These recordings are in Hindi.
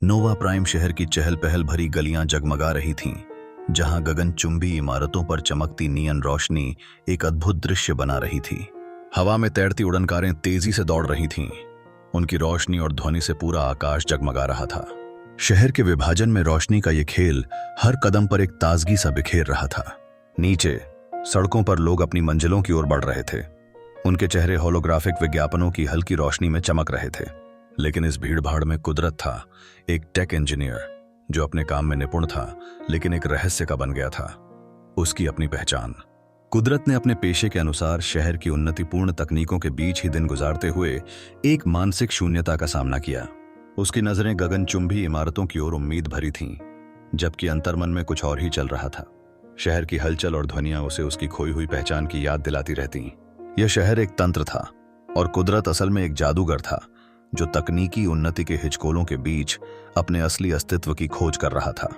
नोवा प्राइम शहर की चहल पहल भरी गलियां जगमगा रही थीं, जहां गगनचुंबी इमारतों पर चमकती नियन रोशनी एक अद्भुत दृश्य बना रही थी। हवा में तैरती उड़नकारें तेजी से दौड़ रही थीं। उनकी रोशनी और ध्वनि से पूरा आकाश जगमगा रहा था। शहर के विभाजन में रोशनी का ये खेल हर कदम पर एक ताजगी सा बिखेर रहा था। नीचे सड़कों पर लोग अपनी मंजिलों की ओर बढ़ रहे थे। उनके चेहरे होलोग्राफिक विज्ञापनों की हल्की रोशनी में चमक रहे थे। लेकिन इस भीड़भाड़ में कुदरत था, एक टेक इंजीनियर जो अपने काम में निपुण था, लेकिन एक रहस्य का बन गया था। उसकी अपनी पहचान। कुदरत ने अपने पेशे के अनुसार शहर की उन्नतिपूर्ण तकनीकों के बीच ही दिन गुजारते हुए एक मानसिक शून्यता का सामना किया। उसकी नजरें गगनचुंबी इमारतों की ओर उम्मीद भरी थीं, जबकि अंतर्मन में कुछ और ही चल रहा था। शहर की हलचल और ध्वनियां उसे उसकी खोई हुई पहचान की याद दिलाती रहती। यह शहर एक तंत्र था और कुदरत असल में एक जादूगर था, जो तकनीकी उन्नति के हिचकोलों के बीच अपने असली अस्तित्व की खोज कर रहा था।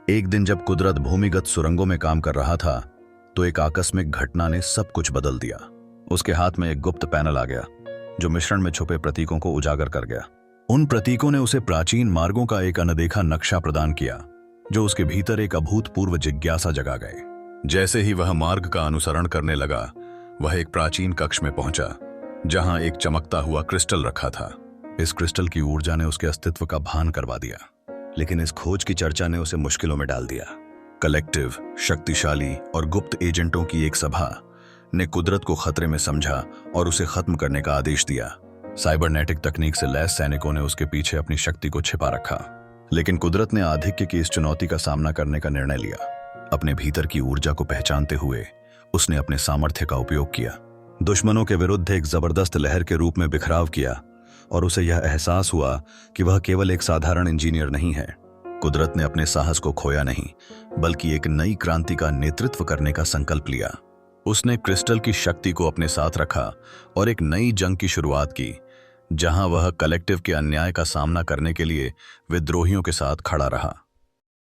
एक दिन जब कुदरत भूमिगत सुरंगों में काम कर रहा था, तो एक आकस्मिक घटना ने सब कुछ बदल दिया। उसके हाथ में एक गुप्त पैनल आ गया, जो मिश्रण में छुपे प्रतीकों को उजागर कर गया। उन प्रतीकों ने उसे प्राचीन मार्गों का एक अनदेखा नक्शा प्रदान किया, जो उसके भीतर एक अभूतपूर्व जिज्ञासा जगा गए। जैसे ही वह मार्ग का अनुसरण करने लगा, वह एक प्राचीन कक्ष में पहुंचा, जहां एक चमकता हुआ क्रिस्टल रखा था। इस क्रिस्टल की ऊर्जा ने उसके अस्तित्व का भान करवा दिया, लेकिन इस खोज की चर्चा ने उसे मुश्किलों में डाल दिया। कलेक्टिव, शक्तिशाली और गुप्त एजेंटों की एक सभा ने कुदरत को खतरे में समझा और उसे खत्म करने का आदेश दिया। साइबरनेटिक तकनीक से लैस सैनिकों ने उसके पीछे अपनी शक्ति को छिपा रखा, लेकिन कुदरत ने आधिक्य की इस चुनौती का सामना करने का निर्णय लिया। अपने भीतर की ऊर्जा को पहचानते हुए उसने अपने सामर्थ्य का उपयोग किया, दुश्मनों के विरुद्ध एक जबरदस्त लहर के रूप में बिखराव किया, और उसे यह एहसास हुआ कि वह केवल एक साधारण इंजीनियर नहीं है। कुदरत ने अपने साहस को खोया नहीं, बल्कि एक नई क्रांति का नेतृत्व करने का संकल्प लिया। उसने क्रिस्टल की शक्ति को अपने साथ रखा और एक नई जंग की शुरुआत की, जहां वह कलेक्टिव के अन्याय का सामना करने के लिए विद्रोहियों के साथ खड़ा रहा।